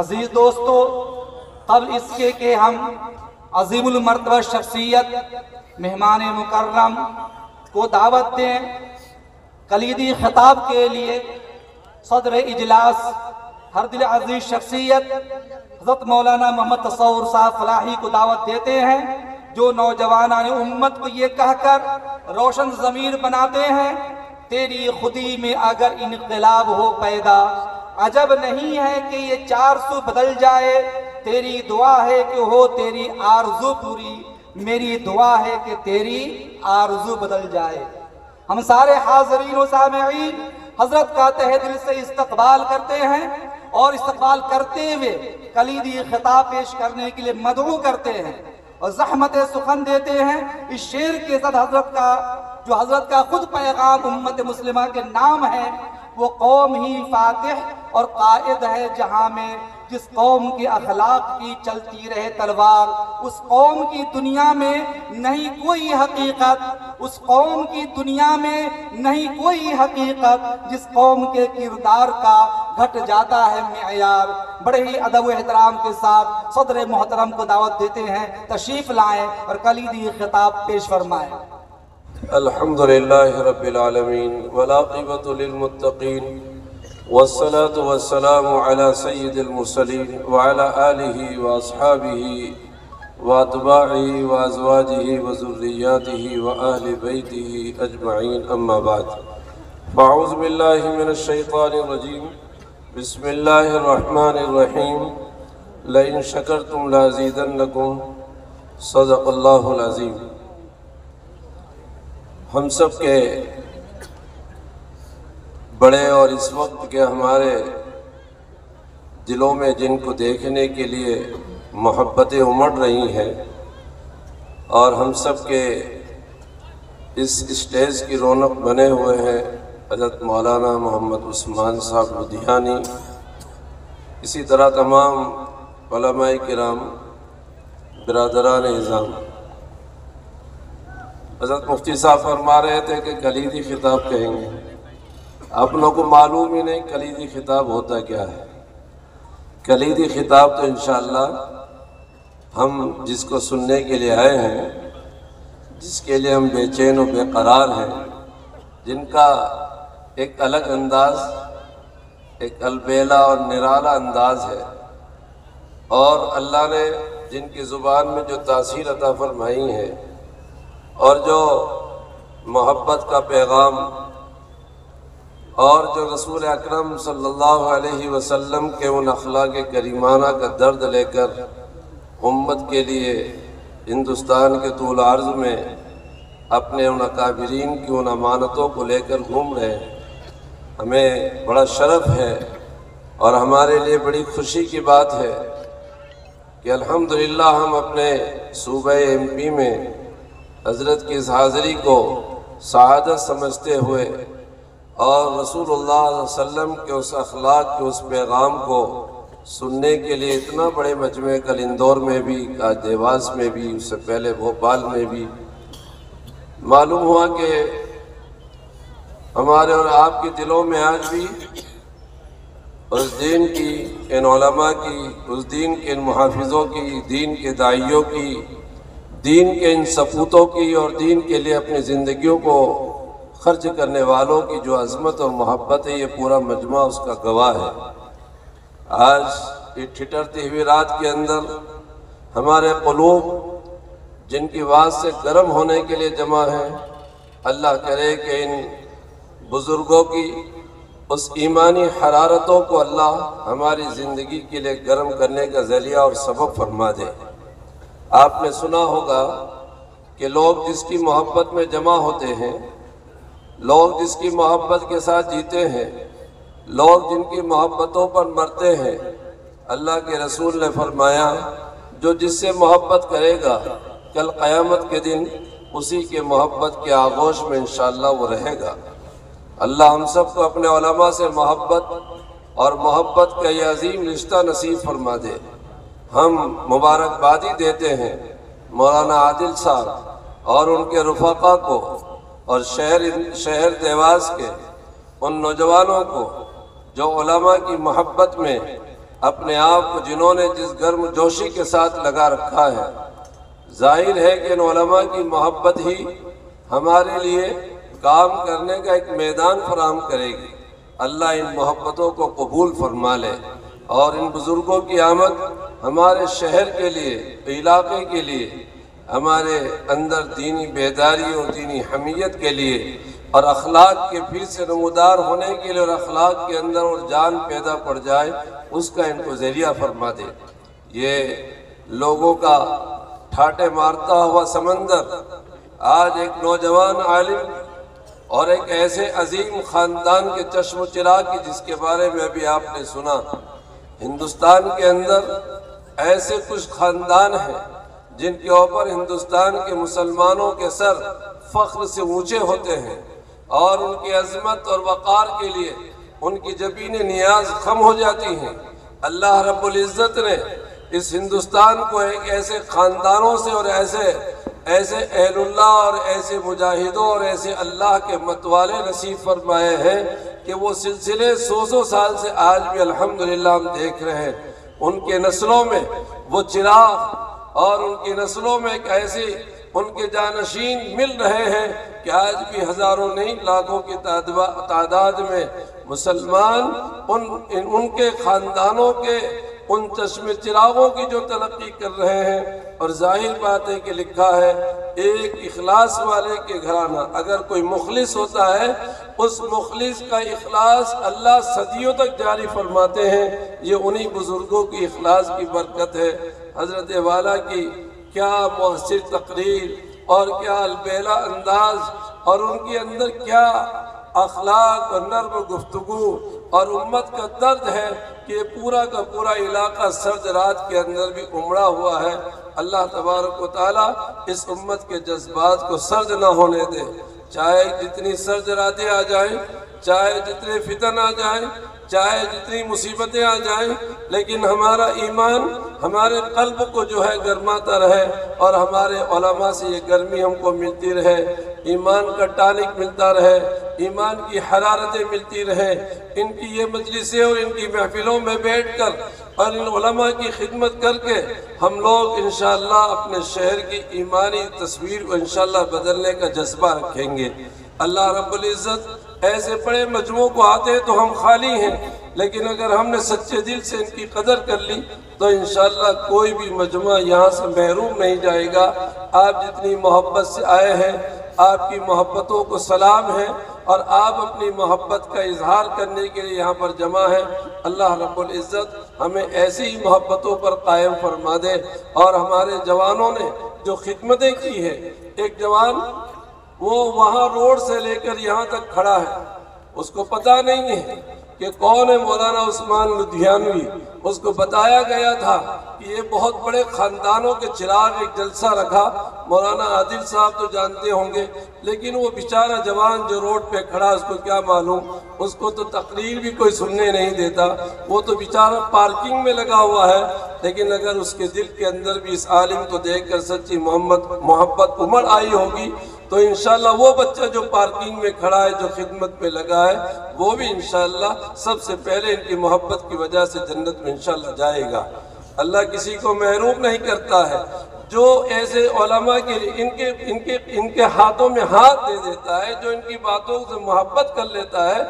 عزیز دوستو، قبل اس کے کہ ہم عظیم المرتبہ شخصیت مہمان مکرم کو دعوت دیں، کلیدی خطاب کے لیے صدر اجلاس ہر دل عزیز شخصیت حضرت مولانا محمد تصور صاحب فلاحی کو دعوت دیتے ہیں، جو نوجوانان امت کو یہ کہہ کر روشن ضمیر بناتے ہیں: تیری خودی میں اگر انقلاب ہو پیدا، عجب نہیں ہے کہ یہ 400 بدل جائے، تیری دعا ہے کہ ہو تیری آرزو پوری، میری دعا ہے کہ تیری آرزو بدل جائے۔ ہم سارے حاضرین و سامعین حضرت کا تہ دل سے استقبال کرتے ہیں اور استقبال کرتے ہوئے کلیدی خطاب پیش کرنے کے لیے مدعو کرتے ہیں اور زحمت سخن دیتے ہیں۔ اس شعر کے ساتھ حضرت کا خود پیغام امت مسلمہ کے نام ہے: وہ قوم ہی فاتح اور قائد ہے جہاں میں، جس قوم کے اخلاق کی چلتی رہے تلوار، اس قوم کی دنیا میں نہیں کوئی حقیقت، اس قوم کی دنیا میں نہیں کوئی حقیقت، جس قوم کے کردار کا گھٹ جاتا ہے معیار۔ بڑے ہی ادب و احترام کے ساتھ صدر محترم کو دعوت دیتے ہیں، تشریف لائیں اور کلیدی خطاب پیش فرمائیں۔ الحمدللہ رب العالمین والعاقبۃ للمتقین والصلاة والسلام على سید المرسلین وعلى آلہ واصحابہ واتباعہ وازواجہ وذریاتہ وآل بیتہ اجمعین، اما بعد، فاعوذ باللہ من الشیطان الرجیم، بسم اللہ الرحمن الرحیم، لئن شکرتم لازیدنکم، صدق اللہ العظیم۔ ہم سب کے بڑے اور اس وقت کے ہمارے دلوں میں جن کو دیکھنے کے لیے محبتیں امڑ رہی ہیں، اور ہم سب کے اس اسٹیج کی رونق بنے ہوئے ہیں حضرت مولانا محمد عثمان صاحب لدھیانی، اسی طرح تمام علماء کرام، برادران اعظام۔ حضرت مفتی صاحب فرما رہے تھے کہ کلیدی خطاب کہیں گے، آپ لوگوں کو معلوم ہی نہیں کلیدی خطاب ہوتا کیا ہے۔ کلیدی خطاب تو انشاءاللہ ہم جس کو سننے کے لیے آئے ہیں، جس کے لیے ہم بے چین و بے قرار ہیں، جن کا ایک الگ انداز، ایک البیلا اور نرالا انداز ہے، اور اللہ نے جن کی زبان میں جو تاثیر عطا فرمائی ہے اور جو محبت کا پیغام اور جو رسول اکرم صلی اللہ علیہ وسلم کے ان اخلاق کریمانہ کا درد لے کر امت کے لیے ہندوستان کے طول عرض میں اپنے ان اکابرین کی ان امانتوں کو لے کر گھوم رہے ہیں، ہمیں بڑا شرف ہے اور ہمارے لیے بڑی خوشی کی بات ہے کہ الحمدللہ ہم اپنے صوبہ ایم پی میں حضرت کی اس حاضری کو سعادت سمجھتے ہوئے اور رسول اللہ صلی اللہ علیہ وسلم کے اس اخلاق کے اس پیغام کو سننے کے لیے اتنا بڑے مجمع کل اندور میں بھی، آج دیواس میں بھی، اس سے پہلے بھوپال میں بھی، معلوم ہوا کہ ہمارے اور آپ کے دلوں میں آج بھی اس دین کی، ان علماء کی، اس دین کے ان محافظوں کی، دین کے داعیوں کی، دین کے ان سپوتوں کی اور دین کے لیے اپنی زندگیوں کو خرچ کرنے والوں کی جو عظمت اور محبت ہے، یہ پورا مجمع اس کا گواہ ہے۔ آج یہ ٹھٹرتی ہوئی رات کے اندر ہمارے قلوب جن کی آواز سے گرم ہونے کے لیے جمع ہیں، اللہ کرے کہ ان بزرگوں کی اس ایمانی حرارتوں کو اللہ ہماری زندگی کے لیے گرم کرنے کا ذریعہ اور سبب فرما دے۔ آپ نے سنا ہوگا کہ لوگ جس کی محبت میں جمع ہوتے ہیں، لوگ جس کی محبت کے ساتھ جیتے ہیں، لوگ جن کی محبتوں پر مرتے ہیں، اللہ کے رسول نے فرمایا جو جس سے محبت کرے گا کل قیامت کے دن اسی کے محبت کے آغوش میں انشاءاللہ وہ رہے گا۔ اللہ ہم سب کو اپنے علماء سے محبت اور محبت کا یہ عظیم رشتہ نصیب فرما دے۔ ہم مبارکبادی دیتے ہیں مولانا عادل صاحب اور ان کے رفقا کو اور شہر دیواس کے ان نوجوانوں کو جو علماء کی محبت میں اپنے آپ کو جنہوں نے جس گرم جوشی کے ساتھ لگا رکھا ہے، ظاہر ہے کہ ان علماء کی محبت ہی ہمارے لیے کام کرنے کا ایک میدان فراہم کرے گی۔ اللہ ان محبتوں کو قبول فرما لے، اور ان بزرگوں کی آمد ہمارے شہر کے لیے، علاقے کے لیے، ہمارے اندر دینی بیداری اور دینی حمیت کے لیے اور اخلاق کے پھر سے نمودار ہونے کے لیے اور اخلاق کے اندر اور جان پیدا پڑ جائے، اس کا ان کو ذریعہ فرما دے۔ یہ لوگوں کا ٹھاٹے مارتا ہوا سمندر آج ایک نوجوان عالم اور ایک ایسے عظیم خاندان کے چشم و چراغ کی، جس کے بارے میں ابھی آپ نے سنا، ہندوستان کے اندر ایسے کچھ خاندان ہیں جن کے اوپر ہندوستان کے مسلمانوں کے سر فخر سے اونچے ہوتے ہیں، اور ان کی عظمت اور وقار کے لیے ان کی جبین نیاز خم ہو جاتی ہیں۔ اللہ رب العزت نے اس ہندوستان کو ایک ایسے خاندانوں سے اور ایسے اہل اللہ اور ایسے مجاہدوں اور ایسے اللہ کے متوالے نصیب فرمائے ہیں کہ وہ سلسلے سو سال سے آج بھی الحمدللہ ہم دیکھ رہے ہیں۔ ان کے نسلوں میں وہ چراغ اور ان کی نسلوں میں ایک ایسی ان کے جانشین مل رہے ہیں کہ آج بھی ہزاروں نہیں لاکھوں کی تعداد میں مسلمان ان کے خاندانوں کے ان چشم چراغوں کی جو تلقی کر رہے ہیں۔ اور ظاہر بات ہے کہ لکھا ہے ایک اخلاص والے کے گھرانہ اگر کوئی مخلص ہوتا ہے، اس مخلص کا اخلاص اللہ صدیوں تک جاری فرماتے ہیں۔ یہ انہی بزرگوں کی اخلاص کی برکت ہے۔ حضرت والا کی کیا مؤثر تقریر اور کیا البیلا انداز، اور ان کے اندر کیا اخلاق اور نرم گفتگو اور امت کا درد ہے کہ یہ پورا کا پورا علاقہ سرد رات کے اندر بھی امڑا ہوا ہے۔ اللہ تبارک و تعالیٰ اس امت کے جذبات کو سرد نہ ہونے دے، چاہے جتنی سرد راتیں آ جائیں، چاہے جتنے فتن آ جائیں، چاہے جتنی مصیبتیں آ جائیں، لیکن ہمارا ایمان ہمارے قلب کو جو ہے گرماتا رہے، اور ہمارے علماء سے یہ گرمی ہم کو ملتی رہے، ایمان کا ٹانک ملتا رہے، ایمان کی حرارتیں ملتی رہے۔ ان کی یہ مجلسیں اور ان کی محفلوں میں بیٹھ کر اور ان علماء کی خدمت کر کے ہم لوگ انشاءاللہ اپنے شہر کی ایمانی تصویر کو انشاءاللہ بدلنے کا جذبہ رکھیں گے۔ اللہ رب العزت ایسے بڑے مجموعوں کو آتے تو ہم خالی ہیں، لیکن اگر ہم نے سچے دل سے ان کی قدر کر لی تو انشاءاللہ کوئی بھی مجموعہ یہاں سے محروم نہیں جائے گا۔ آپ جتنی محبت سے آئے ہیں، آپ کی محبتوں کو سلام ہے، اور آپ اپنی محبت کا اظہار کرنے کے لیے یہاں پر جمع ہیں۔ اللہ رب العزت ہمیں ایسی ہی محبتوں پر قائم فرما دے۔ اور ہمارے جوانوں نے جو خدمتیں کی ہیں، ایک جوان وہ وہاں روڈ سے لے کر یہاں تک کھڑا ہے، اس کو پتہ نہیں ہے کہ کون ہے مولانا عثمان لدھیانوی۔ اس کو بتایا گیا تھا کہ یہ بہت بڑے خاندانوں کے چراغ ایک جلسہ رکھا، مولانا عادل صاحب تو جانتے ہوں گے، لیکن وہ بیچارہ جوان جو روڈ پہ کھڑا، اس کو کیا معلوم، اس کو تو تقریر بھی کوئی سننے نہیں دیتا، وہ تو بیچارہ پارکنگ میں لگا ہوا ہے۔ لیکن اگر اس کے دل کے اندر بھی اس عالم کو دیکھ کر سچی محبت امڑ آئی ہوگی تو انشاءاللہ وہ بچہ جو پارکنگ میں کھڑا ہے، جو خدمت پہ لگا ہے، وہ بھی انشاءاللہ سب سے پہلے ان کی محبت کی وجہ سے جنت میں انشاءاللہ جائے گا۔ اللہ کسی کو محروم نہیں کرتا ہے۔ جو ایسے علماء ان کے ہاتھوں میں ہاتھ دے دیتا ہے، جو ان کی باتوں سے محبت کر لیتا ہے،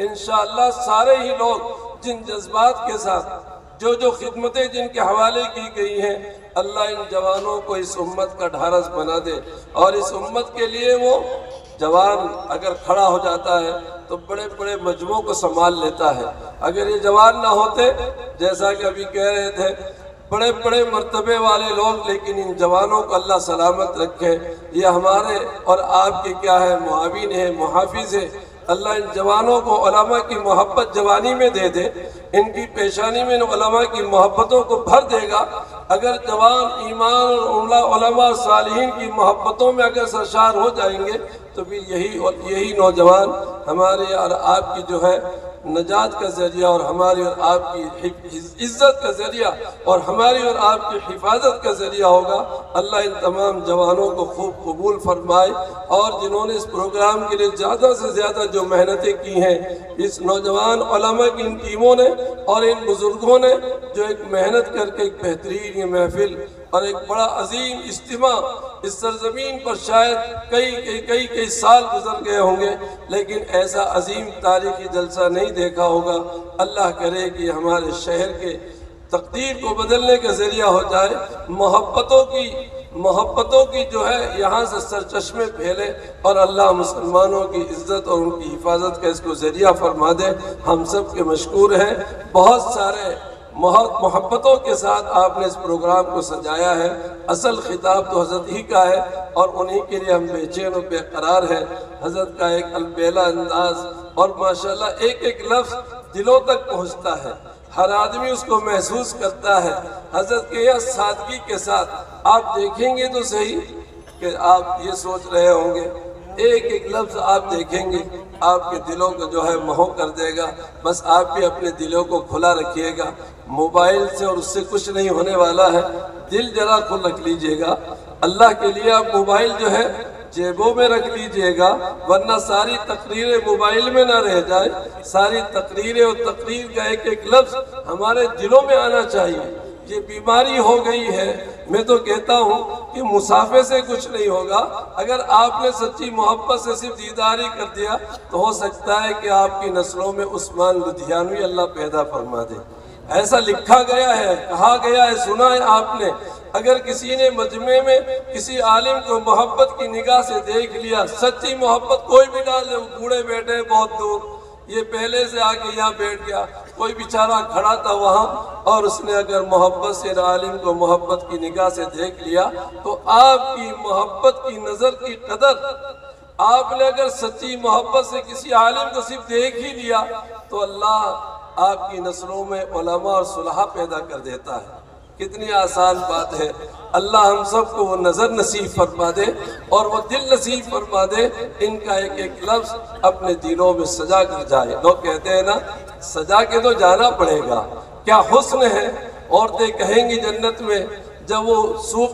انشاءاللہ سارے ہی لوگ جن جذبات کے ساتھ جو خدمتیں جن کے حوالے کی گئی ہیں، اللہ ان جوانوں کو اس امت کا ڈھارس بنا دے، اور اس امت کے لیے وہ جوان اگر کھڑا ہو جاتا ہے تو بڑے بڑے مجموعوں کو سنبھال لیتا ہے۔ اگر یہ جوان نہ ہوتے، جیسا کہ ابھی کہہ رہے تھے، بڑے بڑے مرتبے والے لوگ، لیکن ان جوانوں کو اللہ سلامت رکھے۔ یہ ہمارے اور آپ کے کیا ہے، معاون ہیں، محافظ ہیں۔ اللہ ان جوانوں کو علماء کی محبت جوانی میں دے دے، ان کی پیشانی میں ان علماء کی محبتوں کو بھر دے گا۔ اگر جوان ایمان اور علماء اور صالحین کی محبتوں میں اگر سرشار ہو جائیں گے تو پھر یہی نوجوان ہمارے اور آپ کی جو ہے نجات کا ذریعہ اور ہماری اور آپ کی عزت کا ذریعہ اور ہماری اور آپ کی حفاظت کا ذریعہ ہوگا۔ اللہ ان تمام جوانوں کو خوب قبول فرمائے، اور جنہوں نے اس پروگرام کے لیے زیادہ سے زیادہ جو محنتیں کی ہیں، اس نوجوان علماء کی ان ٹیموں نے اور ان بزرگوں نے جو ایک محنت کر کے ایک بہترین یہ محفل اور ایک بڑا عظیم اجتماع اس سرزمین پر شاید کئی سال گزر گئے ہوں گے، لیکن ایسا عظیم تاریخی جلسہ نہیں دیکھا ہوگا۔ اللہ کرے کہ ہمارے شہر کے تقدیر کو بدلنے کا ذریعہ ہو جائے، محبتوں کی جو ہے یہاں سے سرچشمے پھیلے، اور اللہ مسلمانوں کی عزت اور ان کی حفاظت کا اس کو ذریعہ فرما دے۔ ہم سب کے مشکور ہیں، بہت سارے محبتوں کے ساتھ آپ نے اس پروگرام کو سجایا ہے۔ اصل خطاب تو حضرت ہی کا ہے، اور انہی کے لیے ہم بے چین و بے قرار ہیں۔ حضرت کا ایک البیلا انداز اور ماشاءاللہ ایک ایک لفظ دلوں تک پہنچتا ہے، ہر آدمی اس کو محسوس کرتا ہے۔ حضرت کے یہ سادگی کے ساتھ آپ دیکھیں گے تو صحیح کہ آپ یہ سوچ رہے ہوں گے، ایک ایک لفظ آپ دیکھیں گے آپ کے دلوں کو جو ہے مہو کر دے گا۔ بس آپ بھی اپنے دلوں کو کھلا رکھیے گا، موبائل سے اور اس سے کچھ نہیں ہونے والا ہے، دل ذرا کھل رکھ لیجئے گا۔ اللہ کے لیے آپ موبائل جو ہے جیبوں میں رکھ لیجئے گا، ورنہ ساری تقریریں موبائل میں نہ رہ جائے، ساری تقریریں اور تقریر کا ایک ایک لفظ ہمارے دلوں میں آنا چاہیے۔ یہ بیماری ہو گئی ہے، میں تو کہتا ہوں کہ مسافے سے کچھ نہیں ہوگا، اگر آپ نے سچی محبت سے صرف دیداری کر دیا تو ہو سکتا ہے کہ آپ کی نسلوں میں عثمان لدھیانوی اللہ پیدا فرما دے۔ ایسا لکھا گیا ہے، کہا گیا ہے، سنا ہے آپ نے، اگر کسی نے مجمع میں کسی عالم کو محبت کی نگاہ سے دیکھ لیا، سچی محبت کوئی بھی ڈال دے، وہ بوڑھے بیٹھے ہیں بہت دور، یہ پہلے سے آ کے یہاں بیٹھ گیا، کوئی بیچارہ کھڑا تھا وہاں، اور اس نے اگر محبت سے عالم کو محبت کی نگاہ سے دیکھ لیا تو آپ کی محبت کی نظر کی قدر، آپ نے اگر سچی محبت سے کسی عالم کو صرف دیکھ ہی لیا تو اللہ آپ کی نسلوں میں علماء اور صلحاء پیدا کر دیتا ہے۔ کتنی آسان بات ہے۔ اللہ ہم سب کو وہ نظر نصیب فرما دے اور وہ دل نصیب فرما دے، ان کا ایک ایک لفظ اپنے دلوں میں سجا کر جائے۔ لوگ کہتے ہیں نا، سجا کے تو جانا پڑے گا، کیا حسن ہے۔ عورتیں کہیں گی جنت میں جب وہ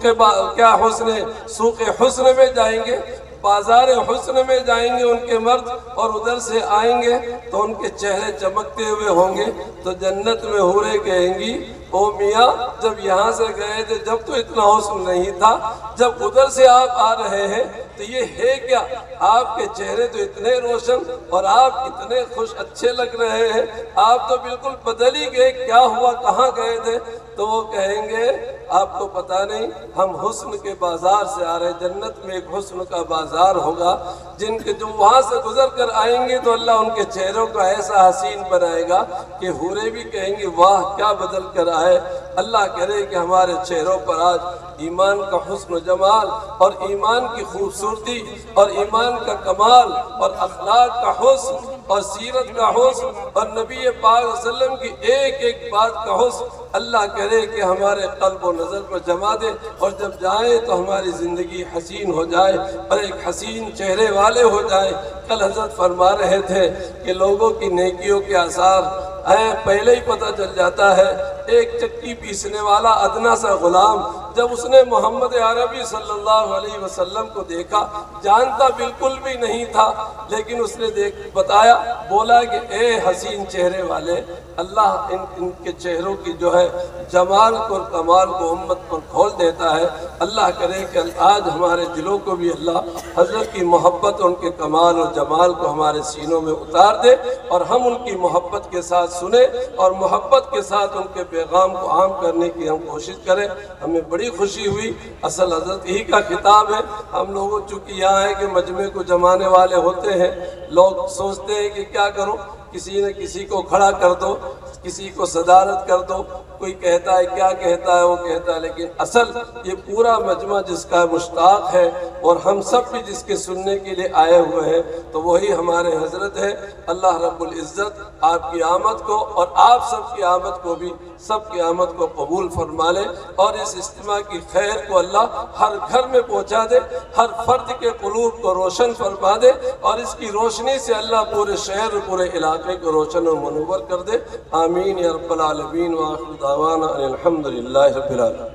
کیا حسن ہے، سوق حسن میں جائیں گے، بازار حسن میں جائیں گے ان کے مرد، اور ادھر سے آئیں گے تو ان کے چہرے چمکتے ہوئے ہوں گے، تو جنت میں حوریں کہیں گی، او میاں جب یہاں سے گئے تھے جب تو اتنا حسن نہیں تھا، جب ادھر سے آپ آ رہے ہیں تو یہ ہے کیا، آپ کے چہرے تو اتنے روشن اور آپ اتنے خوش اچھے لگ رہے ہیں، آپ تو بالکل بدل ہی گئے، کیا ہوا، کہاں گئے تھے؟ تو وہ کہیں گے آپ کو پتہ نہیں، ہم حسن کے بازار سے آ رہے ہیں۔ جنت میں ایک حسن کا بازار ہوگا، جن کے جو وہاں سے گزر کر آئیں گے تو اللہ ان کے چہروں کو ایسا حسین بنائے گا کہ حوریں بھی کہیں گے واہ کیا بدل کر آئے۔ اللہ کرے کہ ہمارے چہروں پر آج ایمان کا حسن و جمال اور ایمان کی خوبصورتی اور ایمان کا کمال اور اخلاق کا حسن اور سیرت کا حسن اور نبی پاک صلی اللہ علیہ وسلم کی ایک ایک بات کا حسن اللہ کرے کہ ہمارے قلب و نظر پر جما دے، اور جب جائیں تو ہماری زندگی حسین ہو جائے اور ایک حسین چہرے والے ہو جائے۔ کل حضرت فرما رہے تھے کہ لوگوں کی نیکیوں کے آثار پہلے ہی پتہ چل جاتا ہے۔ ایک چکی پیسنے والا ادنا سا غلام جب اس نے محمد عربی صلی اللہ علیہ وسلم کو دیکھا، جانتا بالکل بھی نہیں تھا، لیکن اس نے بتایا، بولا کہ اے حسین چہرے والے، اللہ ان کے چہروں کی جو ہے جمال کو اور کمال کو امت پر کھول دیتا ہے۔ اللہ کرے کہ آج ہمارے دلوں کو بھی اللہ حضرت کی محبت اور ان کے کمال اور جمال کو ہمارے سینوں میں اتار دے، اور ہم ان کی محبت کے ساتھ سنیں اور محبت کے ساتھ ان کے پیغام کو عام کرنے کی ہم کوشش کریں۔ ہمیں بڑی خوشی ہوئی، اصل حضرت ہی کا خطاب ہے۔ ہم لوگوں چونکہ یہاں ہے کہ مجمع کو جمانے والے ہوتے ہیں، لوگ سوچتے ہیں کہ کیا کرو، کسی نے کسی کو کھڑا کر دو، کسی کو صدارت کر دو، کوئی کہتا ہے کیا کہتا ہے، وہ کہتا ہے، لیکن اصل یہ پورا مجمع جس کا مشتاق ہے اور ہم سب بھی جس کے سننے کے لیے آئے ہوئے ہیں تو وہی ہمارے حضرت ہے۔ اللہ رب العزت آپ کی آمد کو اور آپ سب کی آمد کو بھی، سب کی آمد کو قبول فرما لے، اور اس اجتماع کی خیر کو اللہ ہر گھر میں پہنچا دے، ہر فرد کے قلوب کو روشن فرما دے، اور اس کی روشنی سے اللہ پورے شہر اور پورے علاقے علاقے کو روشن و منور کر دے. آمین یا رب العالمین. وآخر دعوانا ان الحمد للہ رب العالمین.